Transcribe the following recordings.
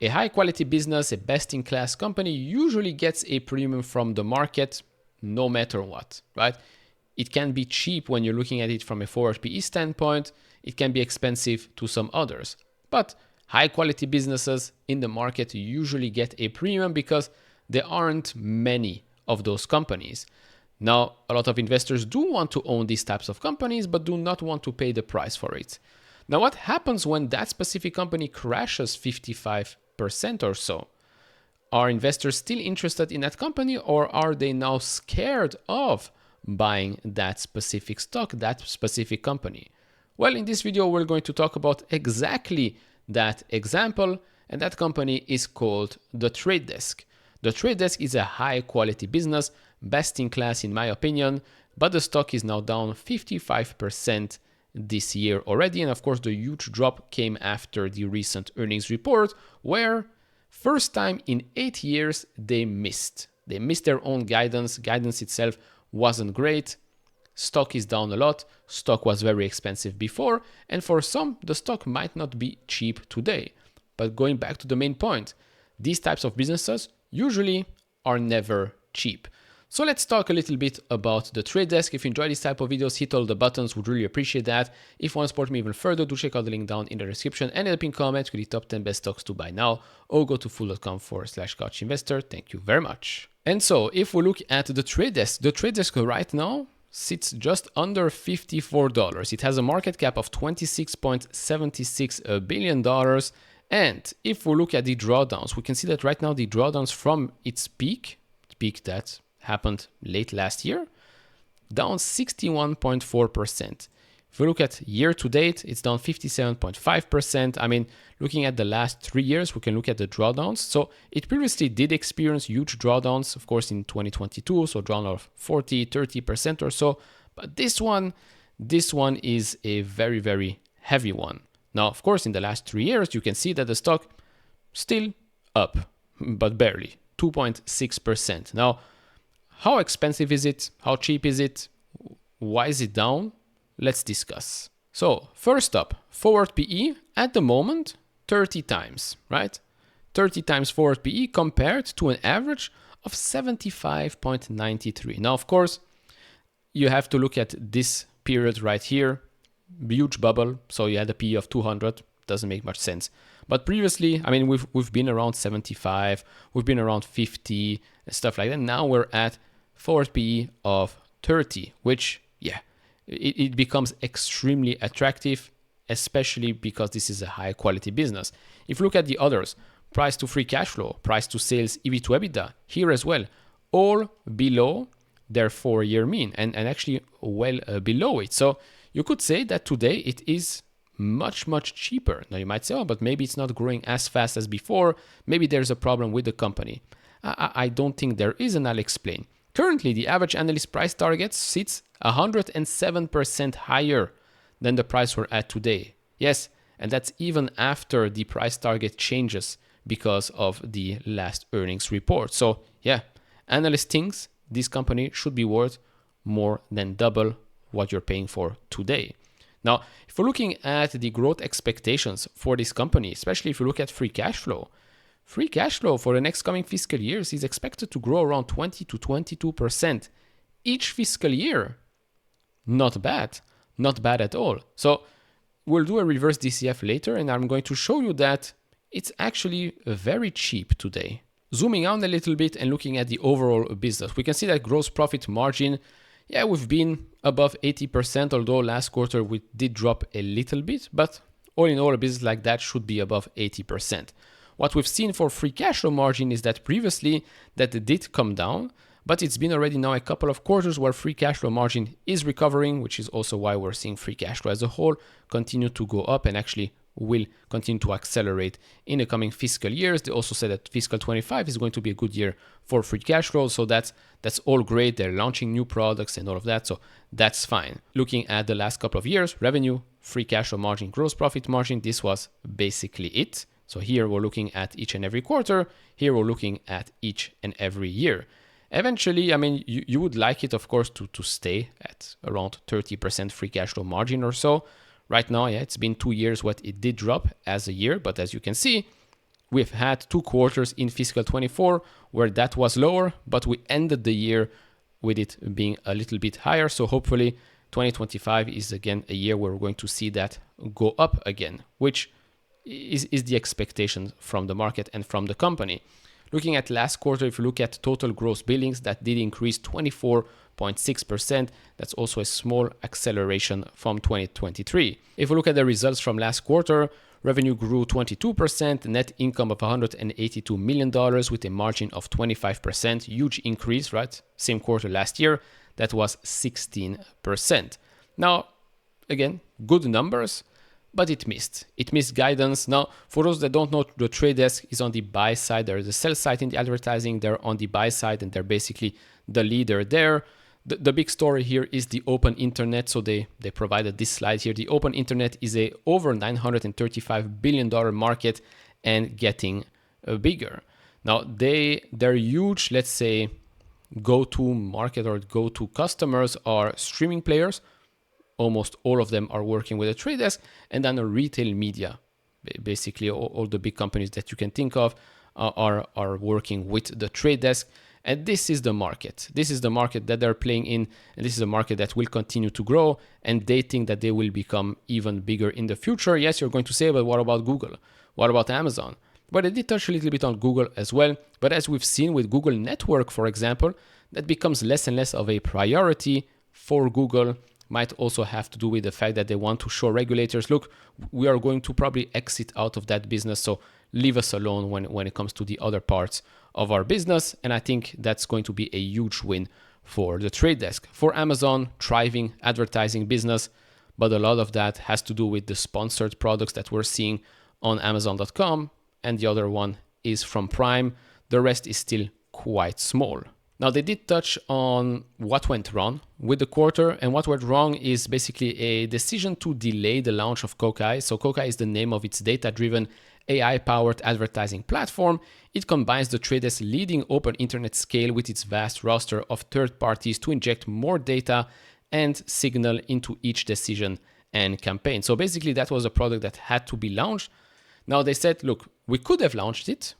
A high quality business, a best in class company usually gets a premium from the market no matter what, right? It can be cheap when you're looking at it from a forward PE standpoint. It can be expensive to some others. But high quality businesses in the market usually get a premium because there aren't many of those companies. Now, a lot of investors do want to own these types of companies, but do not want to pay the price for it. Now, what happens when that specific company crashes 55% or so? Are investors still interested in that company, or are they now scared of buying that specific stock, that specific company? Well, in this video, we're going to talk about exactly that example, and that company is called The Trade Desk. The Trade Desk is a high quality business, best in class in my opinion, but the stock is now down 55% this year already. And of course, the huge drop came after the recent earnings report, where first time in 8 years they missed. They missed their own guidance. Guidance itself wasn't great. Stock is down a lot. Stock was very expensive before, and for some, the stock might not be cheap today. But going back to the main point, these types of businesses usually are never cheap. So let's talk a little bit about the Trade Desk. If you enjoy this type of videos, hit all the buttons, would really appreciate that. If you want to support me even further, do check out the link down in the description and in the pinned comment with the top 10 best stocks to buy now, or go to fool.com/couchinvestor. Thank you very much. And so if we look at the Trade Desk right now sits just under $54. It has a market cap of $26.76 billion. And if we look at the drawdowns, we can see that right now the drawdowns from its peak that happened late last year, down 61.4%. If we look at year to date, it's down 57.5%. I mean, looking at the last 3 years, we can look at the drawdowns. So it previously did experience huge drawdowns, of course, in 2022, so drawdown of 40, 30% or so. But this one is a very, very heavy one. Now, of course, in the last 3 years, you can see that the stock still up, but barely, 2.6%. Now, how expensive is it? How cheap is it? Why is it down? Let's discuss. So first up, forward PE at the moment, 30 times, right? 30 times forward PE compared to an average of 75.93. Now, of course, you have to look at this period right here, huge bubble. So you had a PE of 200, doesn't make much sense. But previously, I mean, we've been around 75, we've been around 50, stuff like that. Now we're at forward PE of 30, which, yeah, it becomes extremely attractive, especially because this is a high quality business. If you look at the others, price to free cash flow, price to sales, EV to EBITDA, here as well, all below their 4-year mean and actually well below it. So you could say that today it is much, much cheaper. Now you might say, oh, but maybe it's not growing as fast as before. Maybe there's a problem with the company. I don't think there is, and I'll explain. Currently, the average analyst price target sits 107% higher than the price we're at today. Yes, and that's even after the price target changes because of the last earnings report. So yeah, analysts think this company should be worth more than double what you're paying for today. Now, if we're looking at the growth expectations for this company, especially if you look at free cash flow for the next coming fiscal years is expected to grow around 20 to 22% each fiscal year. Not bad at all. So we'll do a reverse DCF later, and I'm going to show you that it's actually very cheap today. Zooming out a little bit and looking at the overall business, we can see that gross profit margin, yeah, we've been above 80%, although last quarter we did drop a little bit, but all in all, a business like that should be above 80%. What we've seen for free cash flow margin is that previously that it did come down, but it's been already now a couple of quarters where free cash flow margin is recovering, which is also why we're seeing free cash flow as a whole continue to go up and actually will continue to accelerate in the coming fiscal years. They also said that fiscal 25 is going to be a good year for free cash flow. So that's all great. They're launching new products and all of that. So that's fine. Looking at the last couple of years, revenue, free cash flow margin, gross profit margin, this was basically it. So here we're looking at each and every quarter. Here we're looking at each and every year. Eventually, I mean, you would like it, of course, to stay at around 30% free cash flow margin or so. Right now, yeah, it's been 2 years what it did drop as a year, but as you can see, we've had 2 quarters in fiscal 24 where that was lower, but we ended the year with it being a little bit higher. So hopefully 2025 is again a year where we're going to see that go up again, which is the expectation from the market and from the company. Looking at last quarter, if you look at total gross billings, that did increase 24.6%. That's also a small acceleration from 2023. If we look at the results from last quarter, revenue grew 22%, net income of $182 million with a margin of 25%. Huge increase, right? Same quarter last year, that was 16%. Now, again, good numbers, but it missed. It missed guidance. Now, for those that don't know, the Trade Desk is on the buy side. There is a sell side in the advertising. They're on the buy side, and they're basically the leader there. The big story here is the open internet. So they provided this slide here. The open internet is a over $935 billion market and getting bigger. Now, their huge, let's say, go-to market or go-to customers are streaming players. Almost all of them are working with a Trade Desk, and then a retail media. Basically, all the big companies that you can think of are working with the Trade Desk. And this is the market. This is the market that they're playing in, and this is a market that will continue to grow, and they think that they will become even bigger in the future. Yes, you're going to say, but what about Google? What about Amazon? But I did touch a little bit on Google as well. But as we've seen with Google Network, for example, that becomes less and less of a priority for Google. Might also have to do with the fact that they want to show regulators, look, we are going to probably exit out of that business, so leave us alone when it comes to the other parts of our business. And I think that's going to be a huge win for the Trade Desk. For Amazon, thriving advertising business, but a lot of that has to do with the sponsored products that we're seeing on Amazon.com, and the other one is from Prime. The rest is still quite small. Now, they did touch on what went wrong with the quarter, and what went wrong is basically a decision to delay the launch of Kokai. So Kokai is the name of its data-driven, AI-powered advertising platform. It combines the Trade Desk's leading open internet scale with its vast roster of third parties to inject more data and signal into each decision and campaign. So basically, that was a product that had to be launched. Now, they said, look, we could have launched it.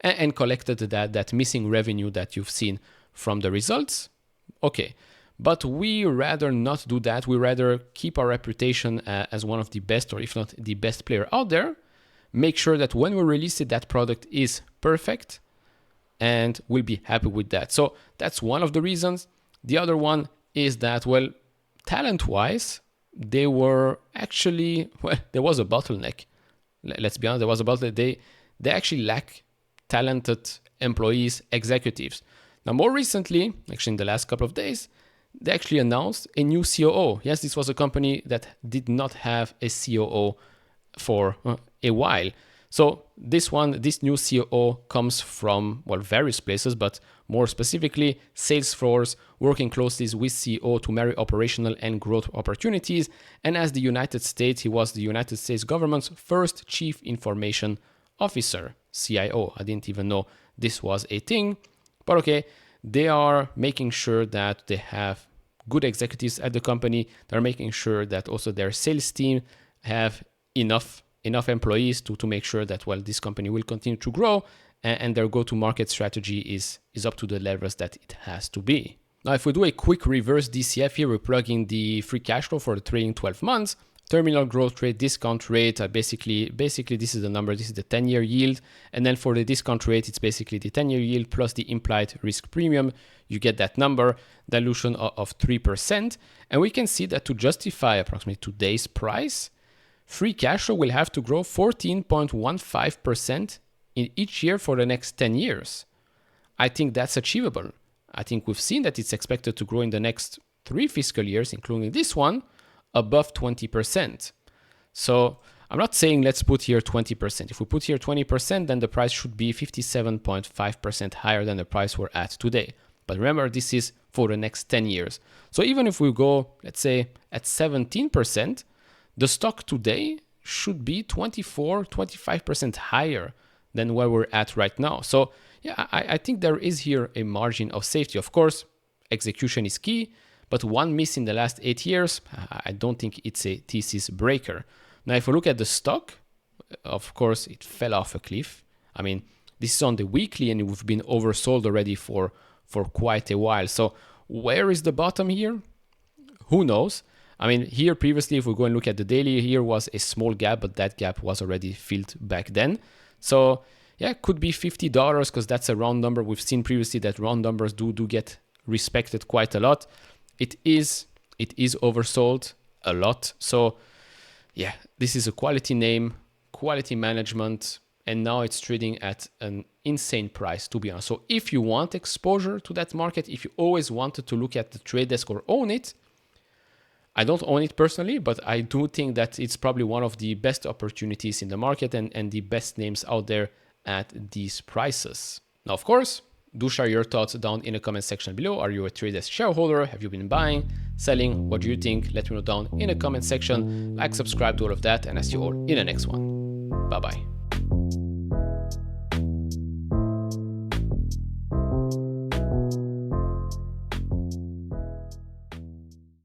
And collected that missing revenue that you've seen from the results. Okay, but we rather not do that. We rather keep our reputation as one of the best, or if not the best player out there. Make sure that when we release it, that product is perfect, and we'll be happy with that. So that's one of the reasons. The other one is that, well, talent-wise, they were actually, well, there was a bottleneck. Let's be honest, there was a bottleneck. They actually lack talented employees, executives. Now, more recently, actually in the last couple of days, they actually announced a new COO. Yes, this was a company that did not have a COO for a while. So this new COO comes from, well, various places, but more specifically, Salesforce, working closely with CEO to marry operational and growth opportunities. And as the United States, he was the United States government's first chief information officer, CIO. I didn't even know this was a thing, but okay, they are making sure that they have good executives at the company. They're making sure that also their sales team have enough employees to make sure that, well, this company will continue to grow, and their go-to-market strategy is up to the levels that it has to be. Now, if we do a quick reverse DCF here, we plug in the free cash flow for the trailing 12 months. Terminal growth rate, discount rate, basically this is the number, this is the 10-year yield. And then for the discount rate, it's basically the 10-year yield plus the implied risk premium. You get that number, dilution of 3%. And we can see that to justify approximately today's price, free cash flow will have to grow 14.15% in each year for the next 10 years. I think that's achievable. I think we've seen that it's expected to grow in the next 3 fiscal years, including this one, above 20%. So I'm not saying let's put here 20%. If we put here 20%, then the price should be 57.5% higher than the price we're at today. But remember, this is for the next 10 years. So even if we go, let's say, at 17%, the stock today should be 25% higher than where we're at right now. So yeah, I think there is here a margin of safety. Of course, execution is key. But one miss in the last 8 years, I don't think it's a thesis breaker. Now, if we look at the stock, of course, it fell off a cliff. I mean, this is on the weekly and we've been oversold already for quite a while. So where is the bottom here? Who knows? I mean, here previously, if we go and look at the daily, here was a small gap, but that gap was already filled back then. So yeah, it could be $50 because that's a round number. We've seen previously that round numbers do get respected quite a lot. It is oversold a lot. So yeah, this is a quality name, quality management, and now it's trading at an insane price, to be honest. So if you want exposure to that market, if you always wanted to look at the trade desk or own it, I don't own it personally, but I do think that it's probably one of the best opportunities in the market and the best names out there at these prices. Now, of course, do share your thoughts down in the comment section below. Are you a trade desk shareholder? Have you been buying, selling? What do you think? Let me know down in the comment section. Like, subscribe to all of that, and I see you all in the next one. Bye-bye.